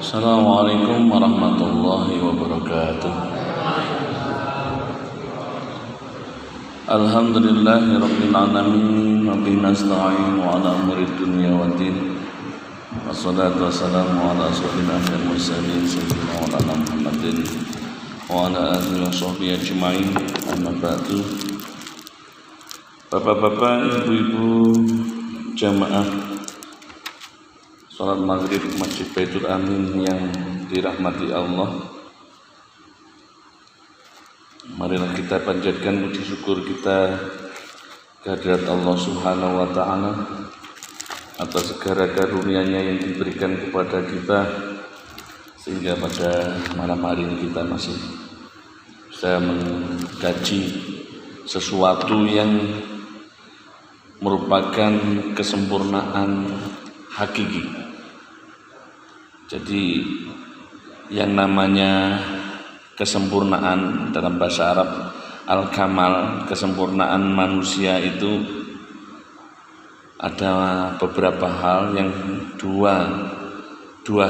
Assalamualaikum warahmatullahi wabarakatuh. Alhamdulillahi rabbil alamin wa bihi nasta'in wa ala umuri dunya waddin. Wassalatu wassalamu ala asyrofil mursalin sayyidina wa ala Muhammadin wa ala alihi wa sahbihi ajma'in. Amma ba'du. Bapak-bapak, ibu-ibu jamaah salat maghrib Masjid Baitul Amin yang dirahmati Allah, marilah kita panjatkan puji syukur kita kehadirat Allah Subhanahu wa Ta'ala atas segala karunia-Nya yang diberikan kepada kita, sehingga pada malam hari ini kita masih bisa mengkaji sesuatu yang merupakan kesempurnaan hakiki. Jadi yang namanya kesempurnaan dalam bahasa Arab al-kamal, kesempurnaan manusia itu ada beberapa hal, yang dua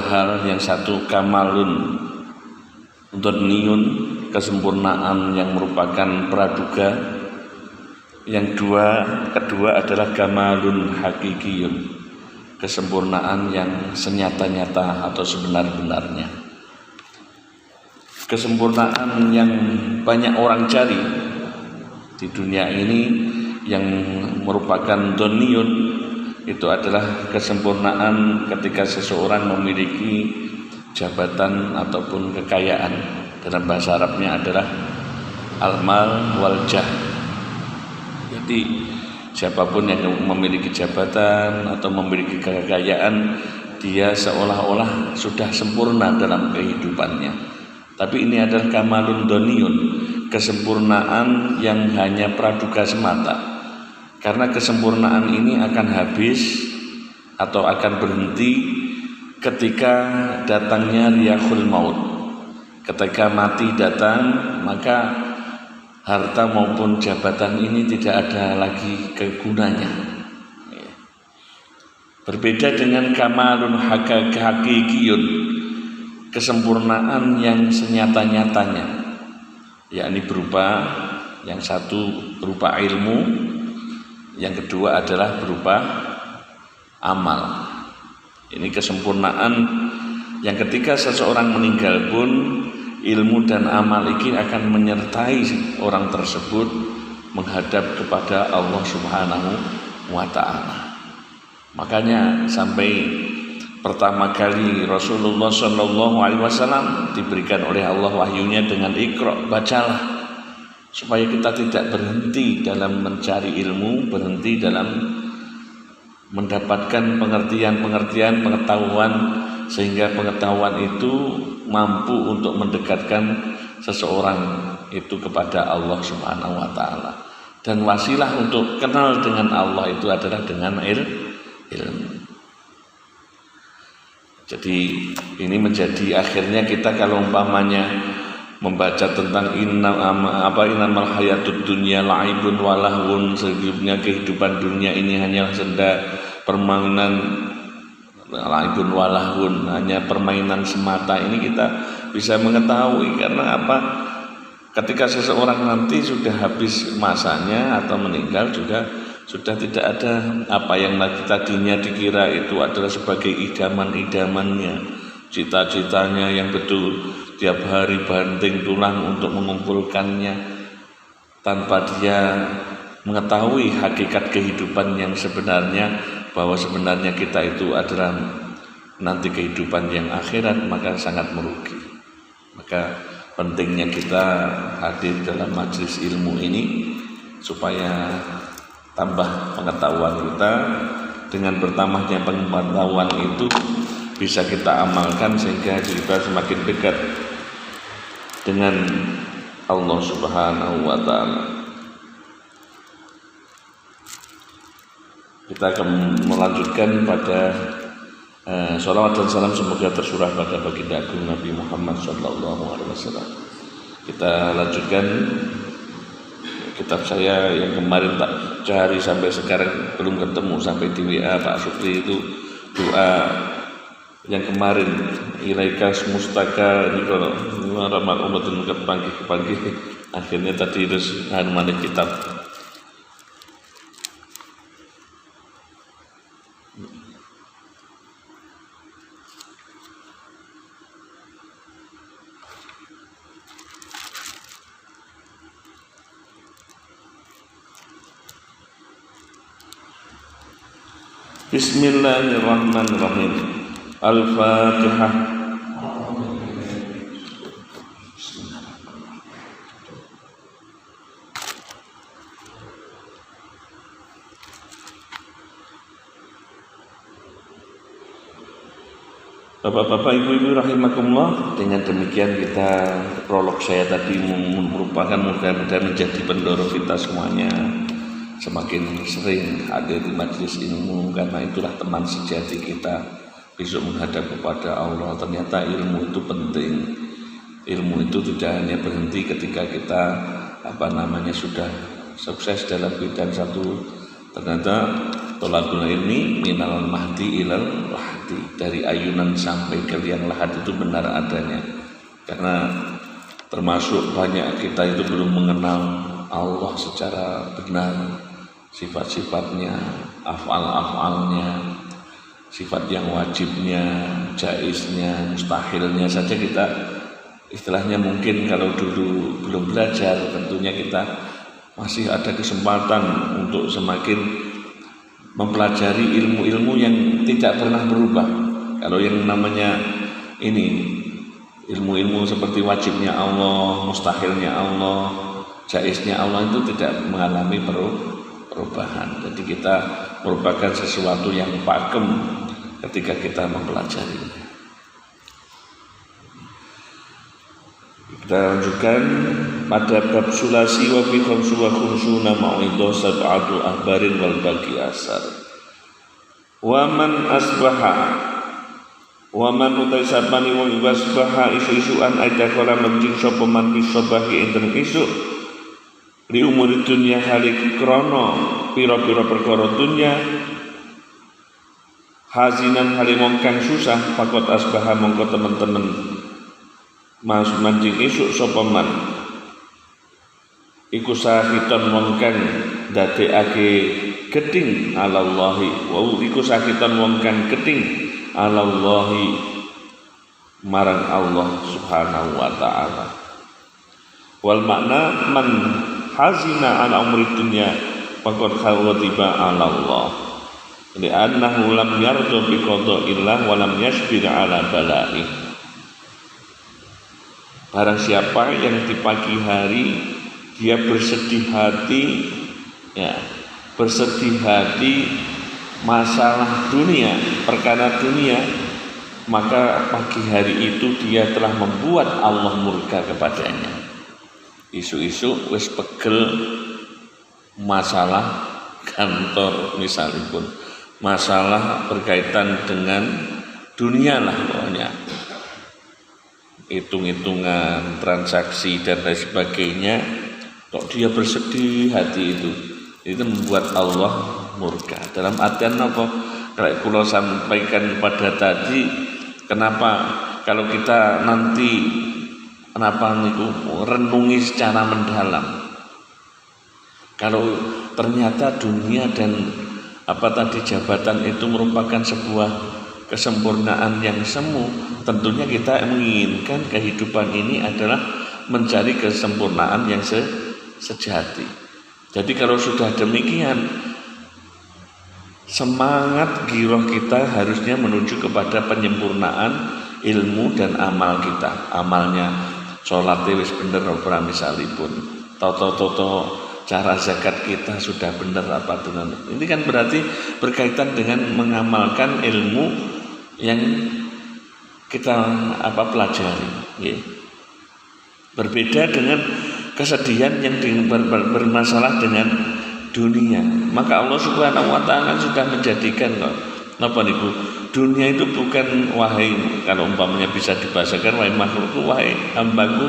hal. Yang satu kamalun untuk niun, kesempurnaan yang merupakan praduga. Yang kedua adalah kamalun hakikiyun, kesempurnaan yang senyata-nyata atau sebenar-benarnya. Kesempurnaan yang banyak orang cari di dunia ini yang merupakan doniyun, itu adalah kesempurnaan ketika seseorang memiliki jabatan ataupun kekayaan. Dalam bahasa Arabnya adalah al-mal wal jah. Jadi siapapun yang memiliki jabatan atau memiliki kekayaan, dia seolah-olah sudah sempurna dalam kehidupannya. Tapi ini adalah kamalun doniyun, kesempurnaan yang hanya praduga semata. Karena kesempurnaan ini akan habis atau akan berhenti ketika datangnya riyahul maut. Ketika mati datang, maka harta maupun jabatan ini tidak ada lagi kegunanya. Berbeda dengan kamalun hakikiyun, kesempurnaan yang senyata-nyatanya, yakni berupa, yang satu berupa ilmu, yang kedua adalah berupa amal. Ini kesempurnaan yang ketika seseorang meninggal pun ilmu dan amal ini akan menyertai orang tersebut menghadap kepada Allah Subhanahu wa Ta'ala. Makanya sampai pertama kali Rasulullah SAW diberikan oleh Allah wahyunya dengan Iqra, bacalah, supaya kita tidak berhenti dalam mencari ilmu, berhenti dalam mendapatkan pengertian-pengertian, pengetahuan, sehingga pengetahuan itu mampu untuk mendekatkan seseorang itu kepada Allah Subhanahu wa Ta'ala. Dan wasilah untuk kenal dengan Allah itu adalah dengan ilmu. Jadi ini menjadi akhirnya kita kalau umpamanya membaca tentang innamal hayatud dunya la'ibun walahun, sejujurnya kehidupan dunia ini hanya senda permainan, la'ibun walahun, hanya permainan semata. Ini kita bisa mengetahui karena apa? Ketika seseorang nanti sudah habis masanya atau meninggal juga sudah tidak ada apa yang tadinya dikira itu adalah sebagai idaman-idamannya, cita-citanya yang betul tiap hari banting tulang untuk mengumpulkannya, tanpa dia mengetahui hakikat kehidupan yang sebenarnya, bahwa sebenarnya kita itu adalah nanti kehidupan yang akhirat, maka sangat merugi. Maka pentingnya kita hadir dalam majelis ilmu ini supaya tambah pengetahuan kita. Dengan bertambahnya pengetahuan itu bisa kita amalkan sehingga kita semakin dekat dengan Allah Subhanahu wa Ta'ala. Kita akan melanjutkan pada sholawat dan salam semoga tersurah pada baginda agung Nabi Muhammad SAW. Kita lanjutkan kitab saya yang kemarin tak cari sampai sekarang belum ketemu, sampai di WA Pak Sukri itu doa yang kemarin ilaika mustaka ini kalau ramal umatin kepanggih akhirnya tadi terus hanuman kitab. Bismillahirrahmanirrahim. Al-Fatihah. Bapak-bapak, ibu-ibu rahimakumullah, dengan demikian kita prolog saya tadi merupakan mudah-mudahan menjadi pendorong kita semuanya semakin sering hadir di majelis ilmu, karena itulah teman sejati kita besok menghadap kepada Allah. Ternyata ilmu itu penting. Ilmu itu tidak hanya berhenti ketika kita sudah sukses dalam bidang satu. Ternyata tolabul ilmi minal mahdi ilal lahdi, dari ayunan sampai ke liang lahat itu benar adanya. Karena termasuk banyak kita itu belum mengenal Allah secara benar, sifat-sifatnya, af'al-af'alnya, sifat yang wajibnya, jaiznya, mustahilnya saja kita istilahnya mungkin kalau dulu belum belajar, tentunya kita masih ada kesempatan untuk semakin mempelajari ilmu-ilmu yang tidak pernah berubah. Kalau yang namanya ini ilmu-ilmu seperti wajibnya Allah, mustahilnya Allah, jaiznya Allah itu tidak mengalami perubahan. Jadi kita merupakan sesuatu yang pakem ketika kita mempelajarinya. Kita lanjutkan pada bab sulasi wa fi khamsu wa khumsuna mau'idhah sab'atu ahbarin wal baqi asar. Wa man asbaha wa man utai sapani wa wasbaha isu-isuan aida kala menjing sapa man bisabahi enten isuk li umuri dunya halik krana pira-pira perkara dunya hazinan halimong kang susah fakot asbaha mongko teman-teman mas manjing isuk sapa man iku sakiton wong kang dadekake geding alallahi wa iku sakiton wong kang geding alallahi marang Allah subhanahu wa ta'ala. Wal makna man hazina ala umri dunya faqad khawatiba ala Allah li'annahu lam yardu bi qada'illah wa lam yasbir ala bala'i. Barang siapa yang di pagi hari dia bersedih hati masalah dunia, perkara dunia, maka pagi hari itu dia telah membuat Allah murka kepadanya. Isu-isu wis pegel masalah kantor misalipun, masalah berkaitan dengan dunia lah pokoknya, hitung-hitungan, transaksi dan lain sebagainya, kok dia bersedih hati itu membuat Allah murka. Dalam artian apa? Kalau kula sampaikan pada tadi, kenapa kalau kita nanti renungi secara mendalam, kalau ternyata dunia dan jabatan itu merupakan sebuah kesempurnaan yang semu, tentunya kita menginginkan kehidupan ini adalah mencari kesempurnaan yang sejati. Jadi kalau sudah demikian, semangat giroh kita harusnya menuju kepada penyempurnaan ilmu dan amal kita. Amalnya sholat wis bener ora misalipun, toto cara zakat kita sudah benar apa dengan ini kan berarti berkaitan dengan mengamalkan ilmu yang kita pelajari, ya. Berbeda dengan kesedihan yang bermasalah dengan dunia. Maka Allah Subhanahu wa ta'ala sudah menjadikan dunia itu bukan wahai, kalau umpamanya bisa dibahasakan, wahai makhlukku, wahai hambaku,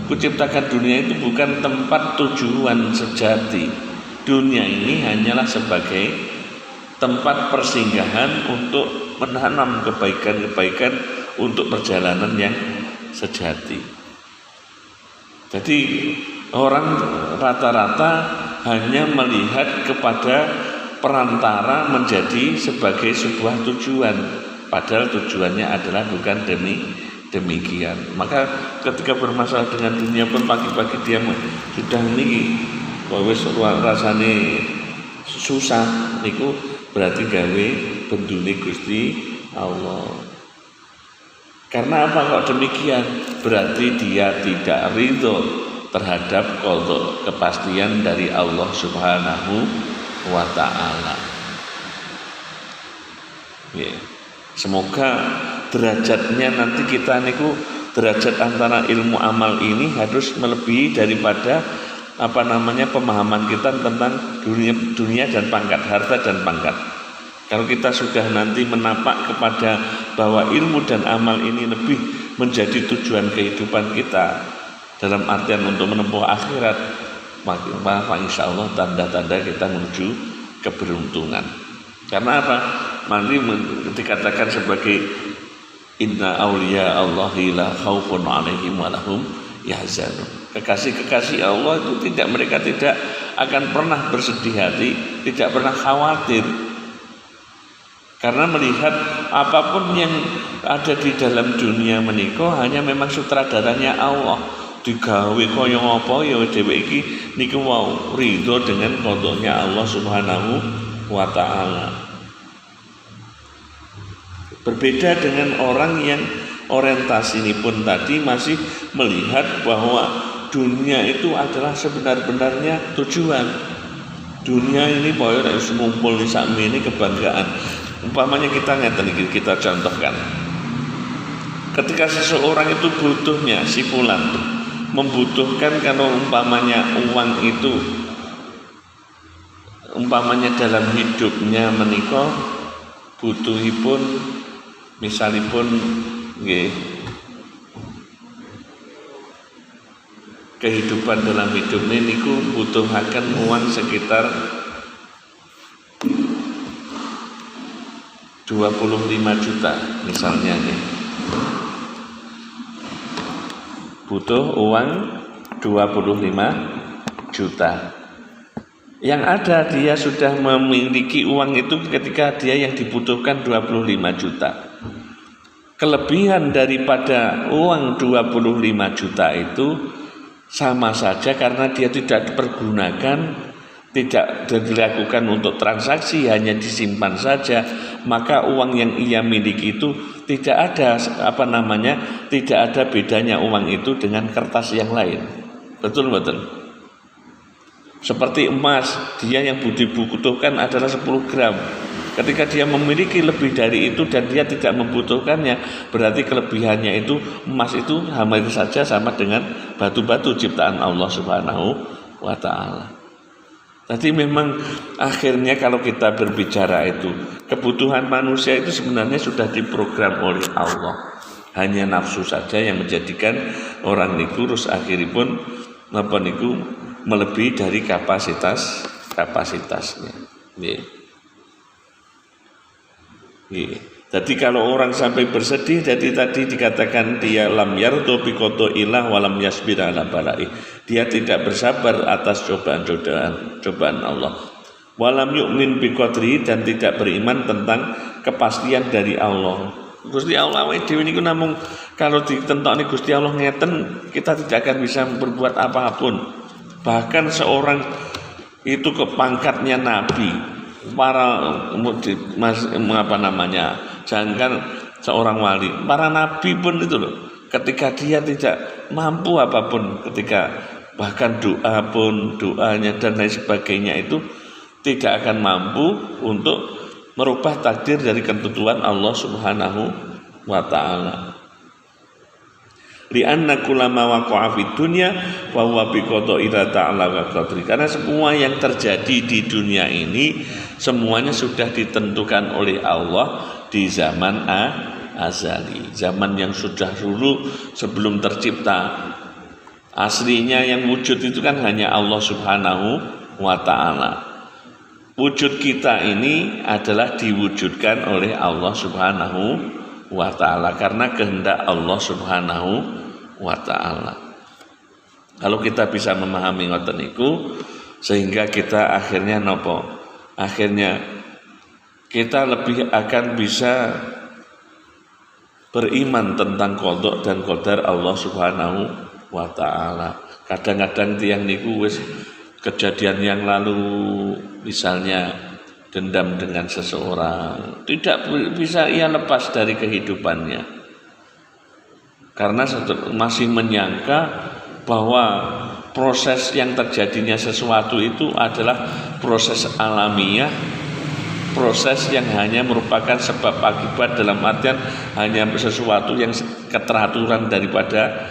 kuciptakan dunia itu bukan tempat tujuan sejati. Dunia ini hanyalah sebagai tempat persinggahan untuk menanam kebaikan-kebaikan untuk perjalanan yang sejati. Jadi orang rata-rata hanya melihat kepada perantara menjadi sebagai sebuah tujuan, padahal tujuannya adalah bukan demikian. Maka ketika bermasalah dengan dunia pun pagi-pagi dia sudah niki wis rasane susah niku berarti gawe bendune Gusti Allah. Karena apa kok demikian? Berarti dia tidak ridho terhadap qada kepastian dari Allah Subhanahu wa ta'ala. Semoga derajatnya nanti kita niku derajat antara ilmu amal ini harus melebihi daripada pemahaman kita tentang dunia dan pangkat, harta dan pangkat. Kalau kita sudah nanti menapak kepada bahwa ilmu dan amal ini lebih menjadi tujuan kehidupan kita dalam artian untuk menempuh akhirat, maka insya Allah tanda-tanda kita menuju keberuntungan. Karena apa? Nanti dikatakan sebagai inna awliya Allahi la khaufun alaihim wa lahum yahzanun. Kekasih-kekasih Allah itu mereka tidak akan pernah bersedih hati, tidak pernah khawatir. Karena melihat apapun yang ada di dalam dunia menika hanya memang sutradaranya Allah. Digawe kaya apa ya dhewe iki niku wau ridho dengan qadanya Allah Subhanahu wa ta'ala. Berbeda dengan orang yang orientasi ini pun tadi masih melihat bahwa dunia itu adalah sebenar-benarnya tujuan. Dunia ini boyo nek wis ngumpul sakmene kebanggaan. Umpamanya kita contohkan. Ketika seseorang itu butuhnya, si fulan membutuhkan kalau umpamanya uang itu umpamanya dalam hidupnya menika butuhipun misalipun nggih kehidupan dalam hidupnya niku butuhaken uang sekitar 25 juta misalnya nih. Butuh uang 25 juta. Yang ada dia sudah memiliki uang itu ketika dia yang dibutuhkan 25 juta. Kelebihan daripada uang 25 juta itu sama saja karena dia tidak dipergunakan, tidak dilakukan untuk transaksi, hanya disimpan saja, maka uang yang ia miliki itu tidak ada tidak ada bedanya uang itu dengan kertas yang lain. Betul. Seperti emas, dia yang dibutuhkan adalah 10 gram. Ketika dia memiliki lebih dari itu dan dia tidak membutuhkannya, berarti kelebihannya itu emas itu hampir saja sama dengan batu-batu ciptaan Allah Subhanahu wa ta'ala. Jadi memang akhirnya kalau kita berbicara itu kebutuhan manusia itu sebenarnya sudah diprogram oleh Allah. Hanya nafsu saja yang menjadikan orang niku terus akhiripun melebihi dari kapasitasnya. Jadi kalau orang sampai bersedih, jadi tadi dikatakan dia lam yardo bikoto ilah walam yasbir ala balai. Dia tidak bersabar atas cobaan Allah. Walam yu'min biqadri, dan tidak beriman tentang kepastian dari Allah. Gusti Allah dhewe niku namung kalau ditentokne Gusti Allah ngeten, kita tidak akan bisa berbuat apapun. Bahkan seorang itu kepangkatnya nabi, jangankan seorang wali, para nabi pun itu loh, ketika dia tidak mampu apapun, ketika bahkan doanya dan lain sebagainya itu tidak akan mampu untuk merubah takdir dari ketentuan Allah Subhanahu wa ta'ala. Li'anna kullama waqa'a fid dunya wa huwa bi qada'i ta'ala wa qadri. Karena semua yang terjadi di dunia ini semuanya sudah ditentukan oleh Allah di zaman azali, zaman yang sudah dulu sebelum tercipta. Aslinya yang wujud itu kan hanya Allah Subhanahu wa ta'ala. wujud kita ini adalah diwujudkan oleh Allah Subhanahu wa ta'ala karena kehendak Allah Subhanahu wa ta'ala. Kalau kita bisa memahami ngoten niku, sehingga kita akhirnya nopo? Akhirnya kita lebih akan bisa beriman tentang qada dan qadar Allah Subhanahu wa ta'ala. Kadang-kadang tiang niku wis kejadian yang lalu, misalnya dendam dengan seseorang, tidak bisa ia lepas dari kehidupannya karena masih menyangka bahwa proses yang terjadinya sesuatu itu adalah proses alamiah, proses yang hanya merupakan sebab akibat, dalam artian hanya sesuatu yang keteraturan daripada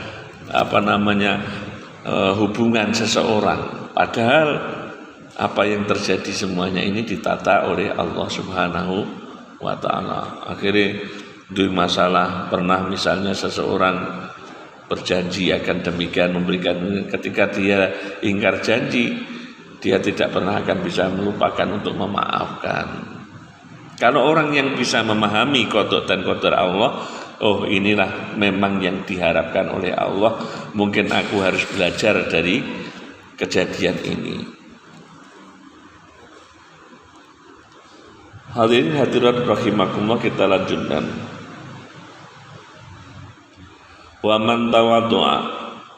hubungan seseorang. Padahal apa yang terjadi semuanya ini ditata oleh Allah Subhanahu wa ta'ala. Akhirnya duit masalah, pernah misalnya seseorang berjanji akan demikian memberikan, ketika dia ingkar janji, dia tidak pernah akan bisa melupakan untuk memaafkan. Kalau orang yang bisa memahami qada dan qadar Allah, oh inilah memang yang diharapkan oleh Allah, mungkin aku harus belajar dari kejadian ini. Hadirin hadirat rahimakumullah, kita lanjutkan. Wa man tawaddu'a,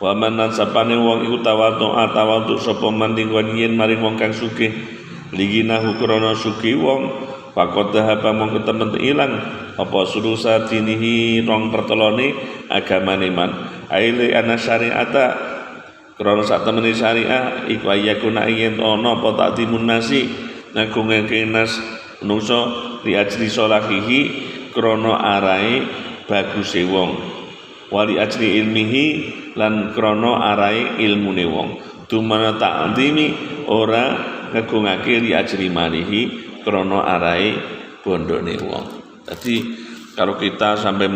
wa man nasabane wong iku tawaddu sapa man yen maring wong kang sugih, liginahu krana sugih wong, faqad dhahaba mongko temen ilang apa sulusa dinihi rong pertelone agamane man. Aile ana syariata krana sak temene syariah iku ayakuna yen ana apa takdimun nasi ngagungake nas menungso li ajri salahihi krana arahe baguse wong, wali ajri ilmihi lan krana arahe ilmune wong, dumana ta'dimi ora ngagungake li ajri malihi krana arahe bondone wong. Jadi kalau kita sampai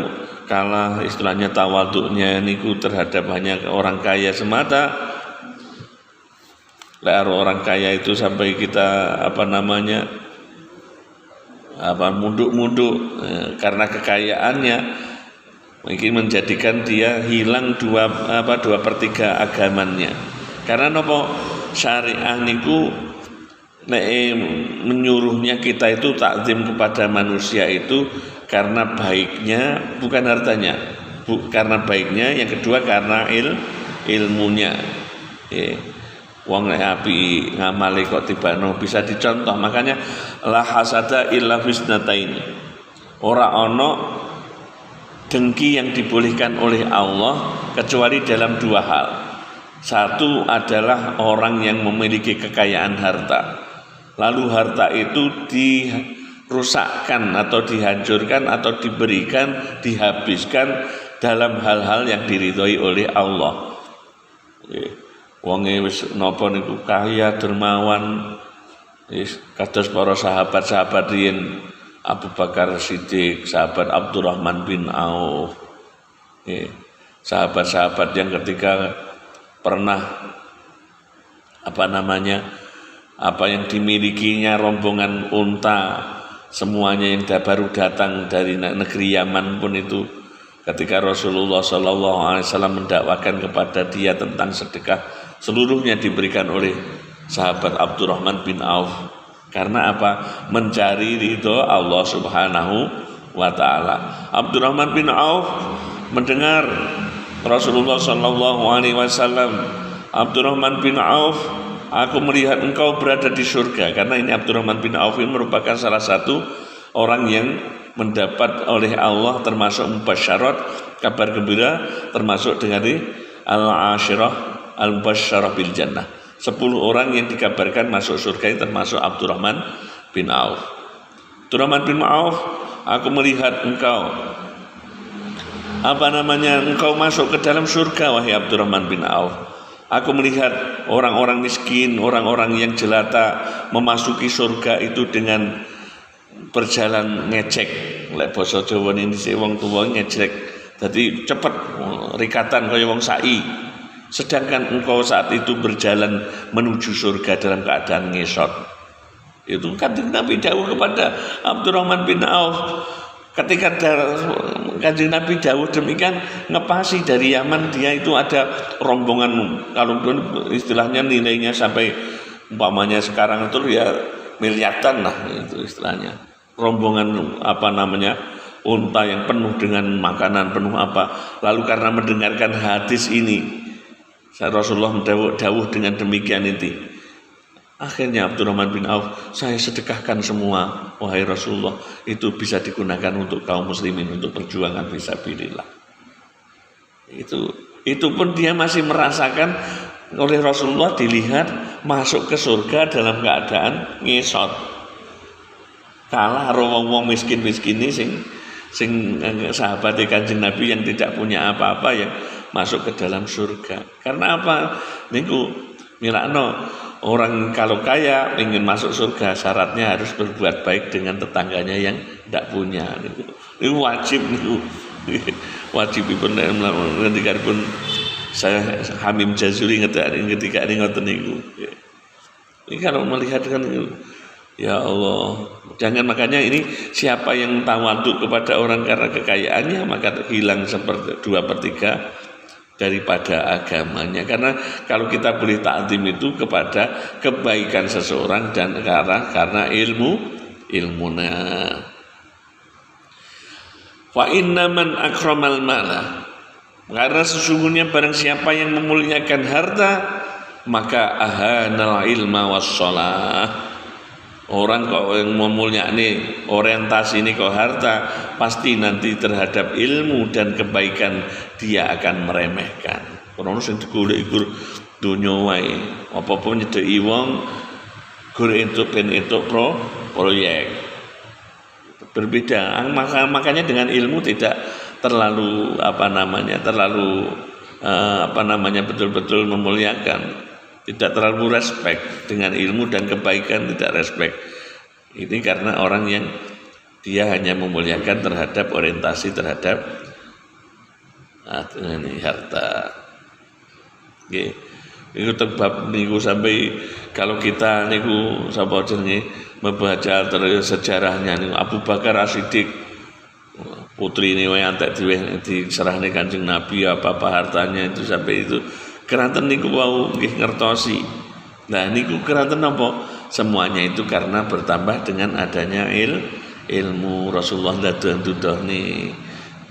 kalah istilahnya tawaduknya niku terhadap hanya orang kaya semata, orang kaya itu sampai kita munduk-munduk karena kekayaannya, mungkin menjadikan dia hilang 2/3 agamanya. Karena nopo syariah niku menyuruhnya kita itu takzim kepada manusia itu karena baiknya, bukan hartanya, karena baiknya, yang kedua karena ilmunya. Wong nek api ngamali kok tibano bisa dicontoh. Makanya la hasada illa fisnataini, ora ono dengki yang dibolehkan oleh Allah kecuali dalam 2 hal. Satu adalah orang yang memiliki kekayaan harta, lalu harta itu dirusakkan atau dihancurkan atau diberikan, dihabiskan dalam hal-hal yang diridhoi oleh Allah. Wonge wis napa niku kaya dermawan, kados para sahabat-sahabat riyen, Abu Bakar Siddiq, sahabat Abdurrahman bin Auf, sahabat-sahabat yang ketika pernah apa yang dimilikinya rombongan unta, semuanya yang baru datang dari negeri Yaman pun itu, ketika Rasulullah SAW mendakwakan kepada dia tentang sedekah, seluruhnya diberikan oleh sahabat Abdurrahman bin Auf. Karena apa? Mencari ridho Allah Subhanahu wa ta'ala. Abdurrahman bin Auf mendengar Rasulullah SAW, Abdurrahman bin Auf, aku melihat engkau berada di surga. Karena ini Abdurrahman bin Auf ini merupakan salah satu orang yang mendapat oleh Allah termasuk mubasyarat, kabar gembira, termasuk dengan al-ashirah al-mubasyarah bil jannah. 10 orang yang dikabarkan masuk surga ini termasuk Abdurrahman bin Auf. Abdurrahman bin Auf, aku melihat engkau engkau masuk ke dalam surga wahai Abdurrahman bin Auf. Aku melihat orang-orang miskin, orang-orang yang jelata memasuki surga itu dengan berjalan ngecek. Lek basa Jawa ini wong tuwa ngecek. Jadi cepat rikatan kaya wong sa'i. Sedangkan engkau saat itu berjalan menuju surga dalam keadaan ngesot. Itu Kanjeng Nabi dawuh kepada Abdurrahman bin Auf. Ketika Kanjeng Nabi dawuh demikian, ngepasi dari Yaman, dia itu ada rombongan, kalau istilahnya nilainya sampai umpamanya sekarang itu ya miliaran lah, itu istilahnya. Rombongan unta yang penuh dengan makanan, penuh apa. Lalu karena mendengarkan hadis ini, Rasulullah dawuh dengan demikian itu. Akhirnya Abdurrahman bin Auf, saya sedekahkan semua, wahai Rasulullah, itu bisa digunakan untuk kaum muslimin, untuk perjuangan fisabilillah. Itu pun dia masih merasakan oleh Rasulullah, dilihat masuk ke surga dalam keadaan ngesot. Kalah wong miskin-miskin ini sing sahabat Kanjeng Nabi yang tidak punya apa-apa yang masuk ke dalam surga. Karena apa? Niku mirakno orang kalau kaya ingin masuk surga, syaratnya harus berbuat baik dengan tetangganya yang tidak punya. Itu wajib niku. Wajib pun ketika pun saya Hamim Jazuli ketika ini ngoten niku. Ini kalau melihat kan, ya Allah, jangan, makanya ini siapa yang tawadhu kepada orang karena kekayaannya, maka hilang seperti 2/3 daripada agamanya. Karena kalau kita boleh ta'zim itu kepada kebaikan seseorang dan karena ilmunya. Fa inna man akramal mala, karena sesungguhnya barang siapa yang memuliakan harta, maka ahanal ilma wassalah. Orang kok yang memulyani orientasi ini kok harta, pasti nanti terhadap ilmu dan kebaikan dia akan meremehkan. Orang sing digolek iku donya wae, apa-apa nyedeki wong golek entuk ben entuk proyek. Berbeda. Makanya dengan ilmu tidak terlalu betul-betul memuliakan. Tidak terlalu respect dengan ilmu dan kebaikan, tidak respect. Ini karena orang yang dia hanya memuliakan terhadap orientasi terhadap harta. Nggih. Iku tebab niku sampai kalau kita niku sapa jenenge membaca sejarahnya niku Abu Bakar As-Siddiq, putri ini wae antek diserahne Kanjeng Nabi apa hartanya itu sampai itu. Keranten niku wau nggih ngertosi. Nah niku keranten napa? Semuanya itu karena bertambah dengan adanya ilmu. Rasulullah dadoh-dadohne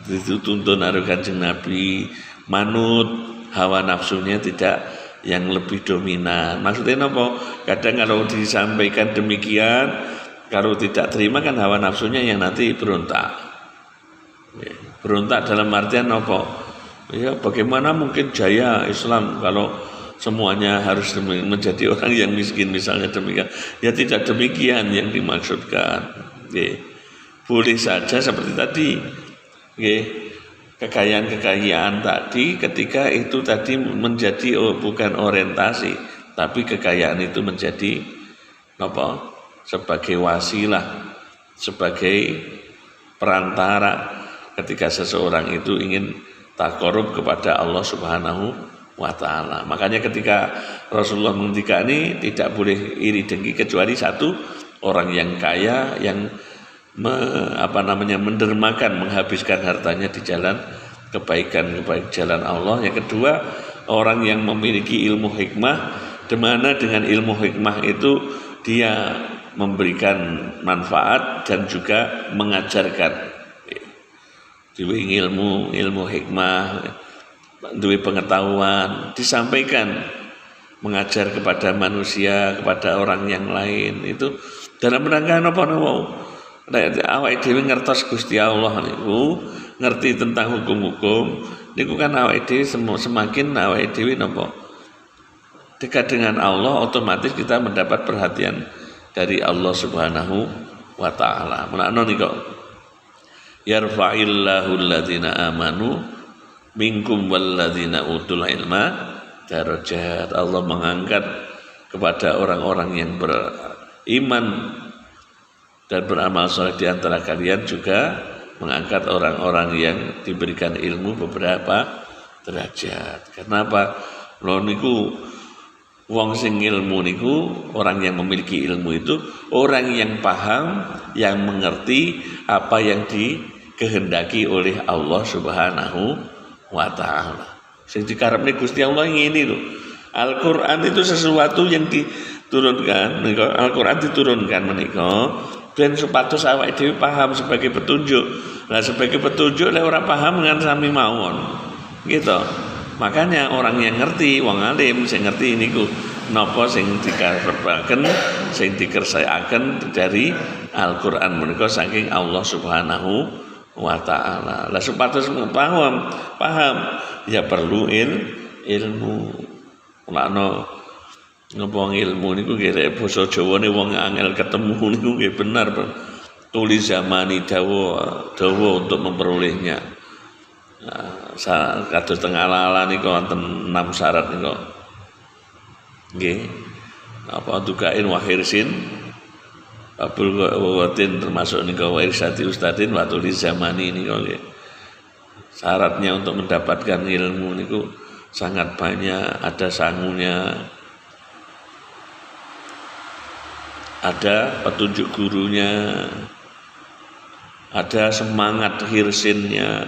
dituntun karo Kanjeng Nabi, manut hawa nafsunya tidak yang lebih dominan. Maksudnya napa? Kadang kalau disampaikan demikian, kalau tidak terima kan hawa nafsunya yang nanti berontak. Berontak dalam artian napa? Ya, bagaimana mungkin jaya Islam kalau semuanya harus menjadi orang yang miskin misalnya demikian. Ya tidak demikian yang dimaksudkan. Boleh saja seperti tadi. Kekayaan tadi ketika itu tadi menjadi bukan orientasi, tapi kekayaan itu menjadi apa? Sebagai wasilah, sebagai perantara ketika seseorang itu ingin taqarrub kepada Allah Subhanahu wa taala. Makanya ketika Rasulullah menghentikan ini tidak boleh iri dengki kecuali satu, orang yang kaya yang mendermakan, menghabiskan hartanya di jalan kebaikan jalan Allah. Yang kedua, orang yang memiliki ilmu hikmah, di mana dengan ilmu hikmah itu dia memberikan manfaat dan juga mengajarkan. Duwe ilmu hikmah, duwe pengetahuan, disampaikan, mengajar kepada manusia, kepada orang yang lain, itu dalam rangka napa awake dhewe ngertos Gusti Allah niku, ngerti tentang hukum-hukum niku kan awake dhewe semakin awake dhewe napa dekat dengan Allah, otomatis kita mendapat perhatian dari Allah Subhanahu wa taala. Mulane niku yarfa'illahu alladzina amanu minkum walladzina utul ilma darajat. Allah mengangkat kepada orang-orang yang beriman dan beramal saleh di antara kalian, juga mengangkat orang-orang yang diberikan ilmu beberapa derajat. Kenapa? Lho niku Wong sing ilmu niku, orang yang memiliki ilmu itu orang yang paham, yang mengerti apa yang dikehendaki oleh Allah Subhanahu wa taala. Sing dikarepne Gusti Allah ngene lho. Al-Qur'an itu sesuatu yang diturunkan, Al-Qur'an diturunkan menika ben supados awake dhewe paham sebagai petunjuk. Nah, sebagai petunjuk lek ora paham ngan sami mawon. Gitu. Makanya orang yang ngerti, wong alim sing ngerti niku napa sing dikarepaken, sing dikersakaken dari Al-Qur'an menika saking Allah Subhanahu wa taala. Lah supados paham ya perlu ilmu. Lakno ngomong ilmu niku nggih basa Jawane wong angel ketemu niku nggih benar, tulis zamani dawa untuk memperolehnya. Kados teng ala-ala niku wonten 6 syarat niku. Nggih. Apa dukain wa hirsin Abul Qawatin termasuk niku wa irsati ustadin wa tulis zamani niku nggih. Syaratnya untuk mendapatkan ilmu niku sangat banyak, ada sangunya, ada petunjuk gurunya, ada semangat hirsinnya,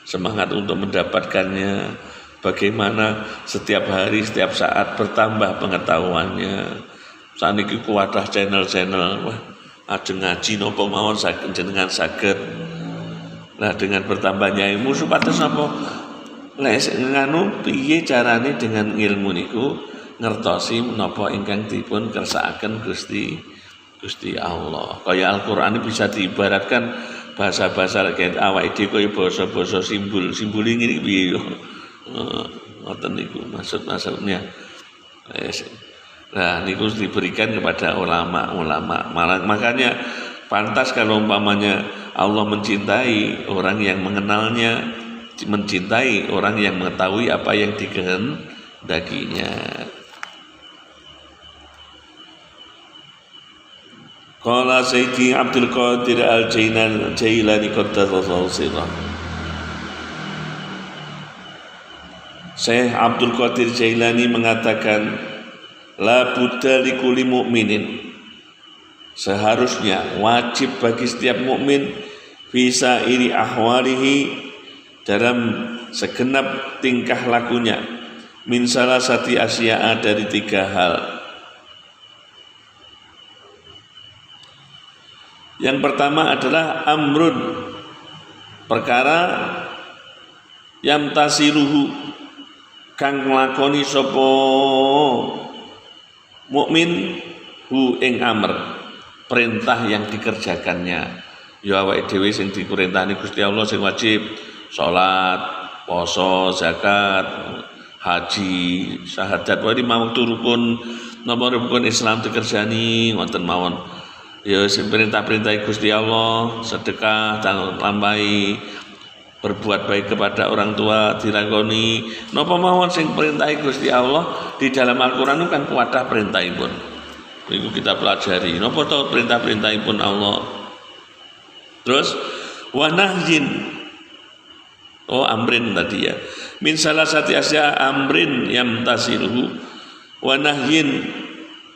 semangat untuk mendapatkannya, bagaimana setiap hari, setiap saat bertambah pengetahuannya. Saniki kuatah channel-channel, wah, ajeng ngaji napa mawon jenengan saged. Nah, dengan bertambahnya ilmu supados napa? Lek nganu piye carane dengan ilmu niku ngertosi menapa ingkang dipun kersakaken Gusti Allah. Kaya Al-Qur'an bisa diibaratkan bahasa-bahasa kayak awake dhewe kaya basa-basa simbol ini piye yo. Ngoten niku maksudnya. Nah, niku diberikan kepada ulama-ulama. Makanya pantas kalau umpamanya Allah mencintai orang yang mengenalnya, mencintai orang yang mengetahui apa yang dikehendakinya. Qala Sayyidi Abdul Qadir Al-Jailani qaddallahu sirrah. Syekh Abdul Qadir Jailani mengatakan, la budda likulli mu'minin, seharusnya wajib bagi setiap mukmin bisa iri ahwalihi, dalam segenap tingkah lakunya, min salasati asya'a, dari 3 hal. Yang pertama adalah amrun, perkara yang tasiruhu, kang nglakoni sapa mukmin hu ing amr, perintah yang dikerjakannya. Ya awake dhewe sing diperintahani Gusti Allah sing wajib salat, poso, zakat, haji, syahadat, wae mau rukun napa rukun Islam dikerjani wonten mawon. Ya sing perintah-perintah Gusti Allah, sedekah, tambahi, berbuat baik kepada orang tua dilakoni. Napa mawon sing perintah Gusti Allah di dalam Al-Qur'an kan kuatah perintahipun. Iku kita pelajari. Napa to perintah-perintahipun Allah. Terus wa nahyin, amrin tadi ya. Min salasati asya amrin yamtasiluhu wa nahyin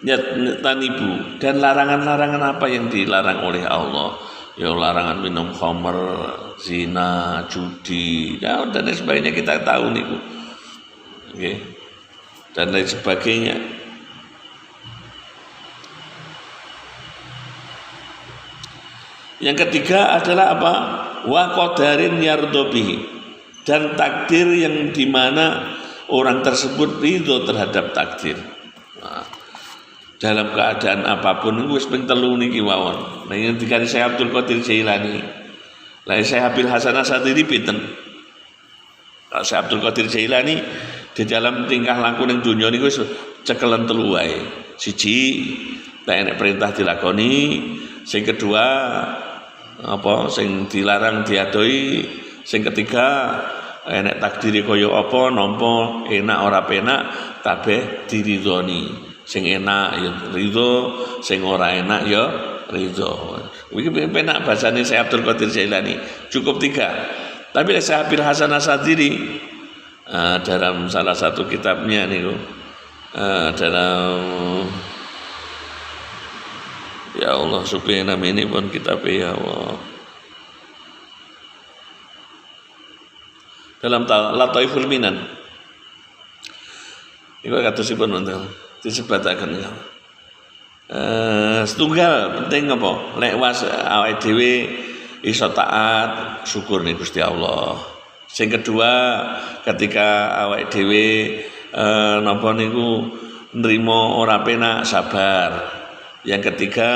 yatanibu, dan larangan-larangan apa yang dilarang oleh Allah. Ya larangan minum khamr, zina, judi, dan lain sebagainya kita tahu niku. Nggih. Dan lain sebagainya. Yang ketiga adalah apa? Wa qadarin yardobihi, dan takdir yang dimana orang tersebut ridho terhadap takdir. Nah, dalam keadaan apapun itu wis ping 3 niki mawon. Nah, yang dikali Syekh Abdul Qadir Jailani. Lah Syekh Abil Hasan Asyadzili pinten? Kalau Syekh Abdul Qadir Jailani di dalam tingkah laku ning donya niku wis cekelen 3 wae. Siji, nek enek perintah dilakoni, sing kedua apa sing dilarang diadoi, sing ketiga enek takdiri kaya apa nampa enak ora penak kabeh diridhoni. Sing enak ya ridho, sing ora enak ya ridho. Iki penak bahasane Syekh Abdul Qadir Jailani. Cukup 3. Tapi Syekh Abil Hasan Asyadzili dalam salah satu kitabnya niku dalam ya Allah supaya ini pun kita ya Allah dalam Lataiful Minan iku katusipun wonten disebataken ya setunggal penting apa lek was awake dhewe iso taat syukur ning Gusti Allah. Sing kedua ketika awake dhewe napa niku nrimo ora penak sabar. Yang ketiga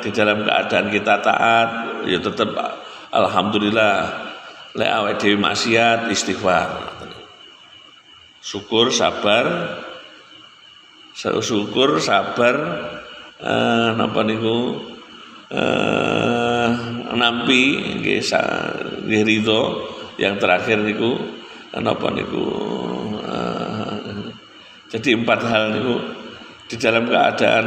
di dalam keadaan kita taat ya tetap alhamdulillah lek awake dhewe maksiat istighfar. Syukur sabar napa niku nampi nggih ridho yang terakhir niku napa niku jadi 4 hal niku di dalam keadaan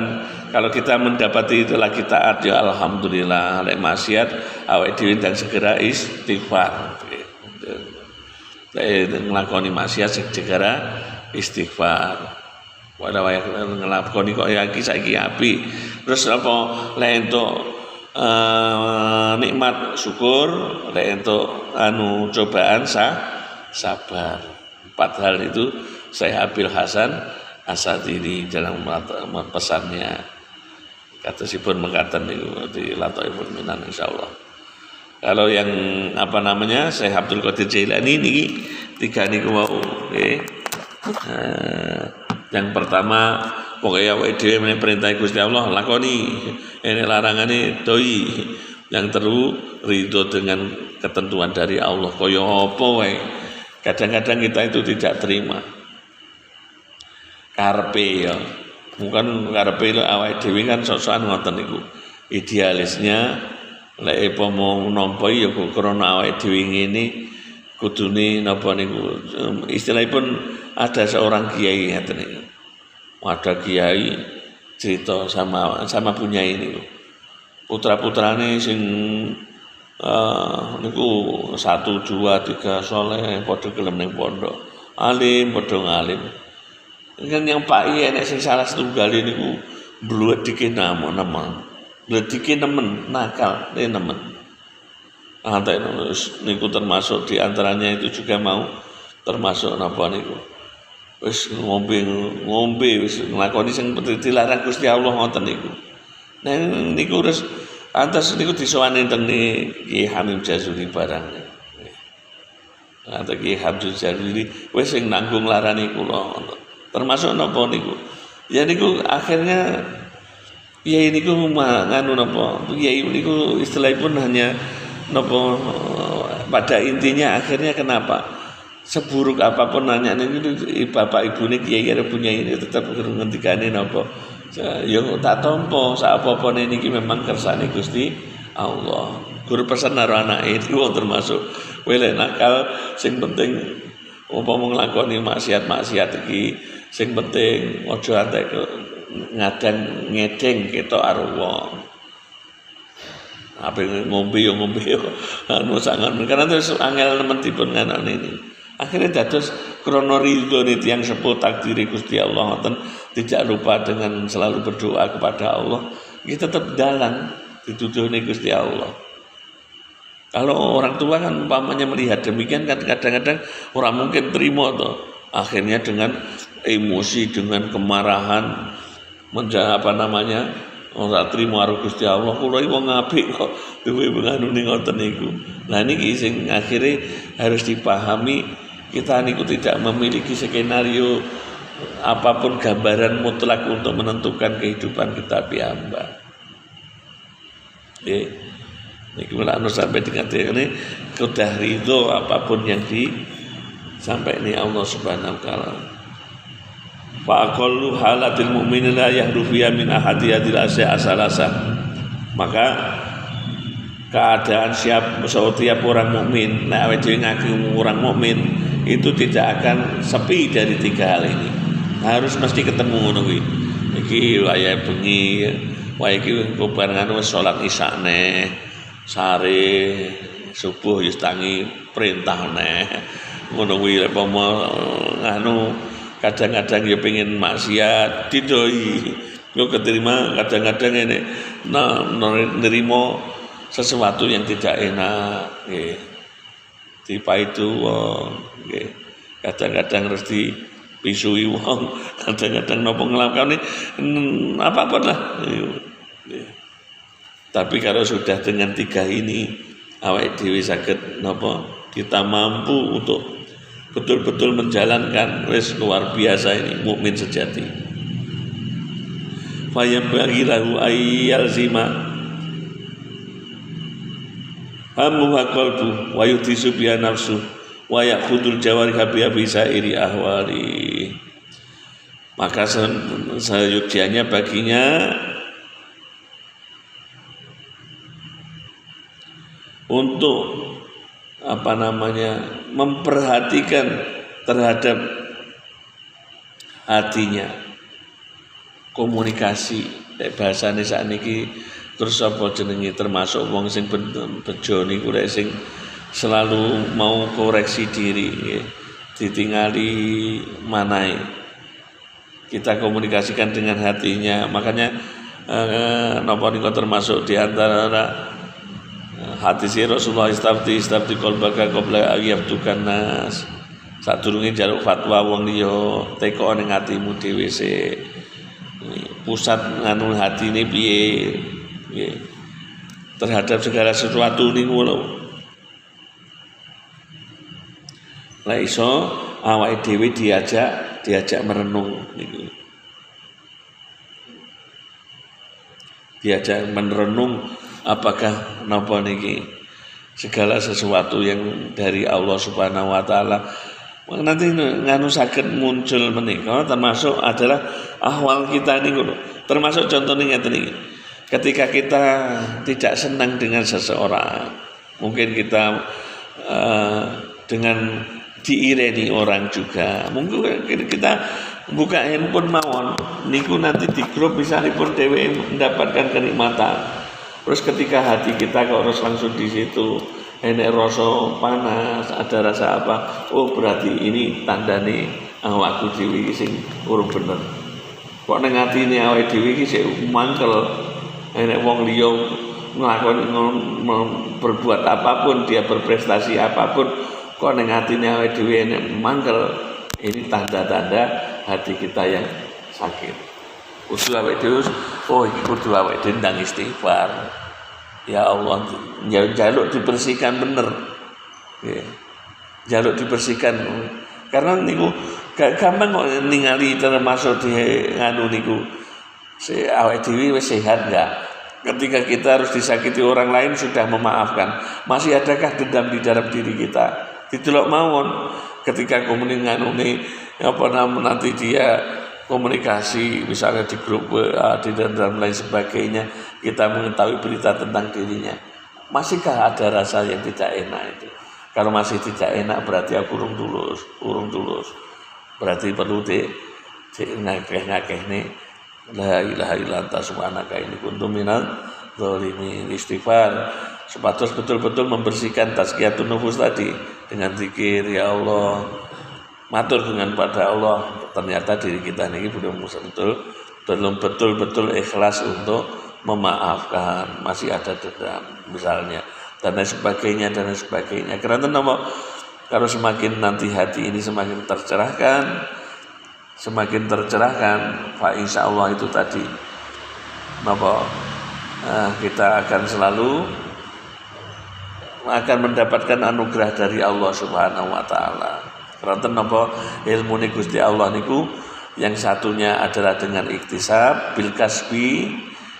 kalau kita mendapati itu lagi taat ya alhamdulillah lek maksiat awake dhewe ndang segera istighfar lek nglakoni maksiat segera istighfar wadah wayak ngelakoni kok ya iki saiki apik terus apa lek entuk nikmat syukur lek entuk cobaan sabar 4 hal itu saya Abil Hasan Asadili dalam pesannya katusipun mengatakan di Lataiful Minan insyaallah. Kalau yang Syekh Abdul Qadir Jailani niki 3 niku wau yang pertama pokoknya awake dhewe perintah Gusti Allah lakoni ini larangane doi yang ridho dengan ketentuan dari Allah kaya apa wae kadang-kadang kita itu tidak terima karepe ya bukan karepe awake dhewe kan sok-sokan ngoten niku idealisnya lek apa mau nampa ya kok krana awake dhewe ngene kudune napa niku istilahipun ada seorang kiai ngaten niku ada kiai cerita sama punya ini putra-putrane sing niku 1 2 3 saleh padha gelem ning pondok alim padha ngalim kan yang Pak Iya nek sing salah setunggal niku bluwedike nemen bluwedike nemen nakal nemen niku termasuk diantaranya itu juga mau termasuk napa niku wis ngombe wis nglakoni sing dilarang Gusti Allah ngoten niku. Nah niku terus antas niku disowani teng Ki Hamim Jazuli barang. Atau Ki Hamim Jazuli wis sing nanggung larani kula. Termasuk napa niku. Ya niku akhirnya kiai niku nganu napa kiai niku istilahipun hanya napa pada intinya akhirnya kenapa seburuk apapun nanya ini bapak ibu ini kiai ada punya ini tetap ngendikane napa ya tak tampa sak apa-apane niki memang kersane Gusti Allah guru pesan karo anake itu termasuk wele nakal sing penting umpama nglakoni maksiat iki sing penting aja antek ngadang ngedeng ketok karo wong apa ngombe sangat karena terus angel nemen dipun nganane ini akhirnya dados krana ridho tiyang sepuh takdiri Gusti Allah ngoten tidak lupa dengan selalu berdoa kepada Allah kita tetap dalang dituduhne Gusti Allah. Kalau orang tua kan umpamanya melihat demikian kan kadang-kadang orang mungkin terima toh akhirnya dengan emosi dengan kemarahan ora trimo karo Gusti Allah kula iki wong apik kok duwe nganune ngoten niku. Lah niki sing akhire harus dipahami kita niku tidak memiliki skenario apapun gambaran mutlak untuk menentukan kehidupan kita piyambak. Niki kula sampai dengan ini sudah ridho apapun yang disampaikan Allah Subhanahu wa taala. Fa aqallu halatil mu'minin la yahdu fiha min ahadiyatil asalasa. Maka keadaan setiap orang mukmin, nek awake dhewe ngaku orang mukmin itu tidak akan sepi dari 3 hal ini. Harus mesti ketemu ngono kuwi. Iki wayahe bengi, wayahe iki bareng wis salat isya neh, sare subuh wis tangi perintah neh. Ngono kuwi lek nganu kadang-kadang ya pengen maksiat didoi yo keterima, kadang-kadang ini nerimo sesuatu yang tidak enak nggih dipaitu wong nggih kadang-kadang harus dipisui wong kadang-kadang napa nglakoni apapun lah tapi kalau sudah dengan 3 ini awake dhewe saged napa kita mampu untuk betul-betul menjalankan wis luar biasa ini mukmin sejati. Fayambaghi lahu ayyalzima hammuha qalbu wa yudhisu biha nafsu wa ya'khudul jawariha bi sairi ahwali. Maka seyogyanya baginya untuk memperhatikan terhadap hatinya komunikasi bahasane sakniki terus apa jenenge termasuk wong sing bejo niku rek sing selalu mau koreksi diri ditingali manai kita komunikasikan dengan hatinya makanya napa niku termasuk di antara hadis Rasulullah istafti qalbaka qabla ayyabtukan nas sadurunge jaluk fatwa wong liya teko ning atimu dhewe sik pusat nganu hatine piye terhadap segala sesuatu niku lho la iso awake dhewe diajak merenung niku diajak merenung apakah napa niki segala sesuatu yang dari Allah Subhanahu wa taala nanti nganu saged muncul menika termasuk adalah ahwal kita niku termasuk contohnya ngeten iki ketika kita tidak senang dengan seseorang mungkin kita dengan diireni orang juga mungkin kita buka handphone mawon niku nanti di grup misalipun dhewe mendapatkan kenikmatan. Terus ketika hati kita kok harus langsung di situ enek rasa panas, ada rasa apa? Oh berarti ini tandane awakku dhewe iki sing urung bener. Kok ning atine awake dhewe iki sik mangkel. Enek wong liya nglakoni berbuat apapun, dia berprestasi apapun, kok ning atine awake dhewe enek mangkel. Ini tanda-tanda hati kita yang sakit. Kudu awake dhewe kudu awake dhewe ndang istighfar. Ya Allah, jaluk dibersihkan bener. Ya. Jaluk dibersihkan. Karena niku gampang kok ningali termasuk di nganu niku. Awake dhewe wis sehat enggak? Ketika kita harus disakiti orang lain sudah memaafkan. Masih adakah dendam di dalam diri kita? Didelok mawon ketika komunikasi nanti dia komunikasi misalnya di grup WA dan lain sebagainya kita mengetahui berita tentang dirinya masihkah ada rasa yang tidak enak itu kalau masih tidak enak berarti aku urung tulus berarti perlu ngakeh nih la ilaha illa anta subhanaka inni kuntu minadz dzalimin istighfar sepatus betul-betul membersihkan tazkiyatun nufus tadi dengan zikir ya Allah matur dengan pada Allah ternyata diri kita ini belum betul-betul ikhlas untuk memaafkan masih ada dendam misalnya dan lain sebagainya karena kalau semakin nanti hati ini semakin tercerahkan Pak insya Allah itu tadi kita akan selalu mendapatkan anugerah dari Allah Subhanahu wa taala. Ranten napa ilmu ni Gusti Allah niku yang satunya adalah dengan iktisab bil kasbi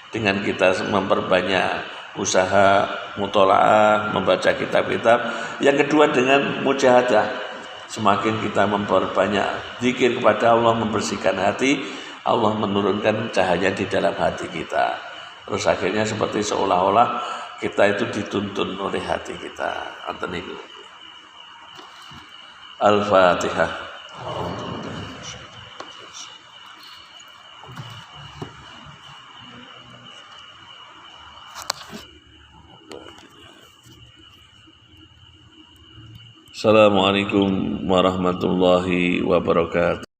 dengan kita memperbanyak usaha mutolaah membaca kitab-kitab yang kedua dengan mujahadah semakin kita memperbanyak zikir kepada Allah membersihkan hati Allah menurunkan cahaya di dalam hati kita terus akhirnya seperti seolah-olah kita itu dituntun oleh hati kita anten niku Al-Fatihah. Assalamualaikum warahmatullahi wabarakatuh.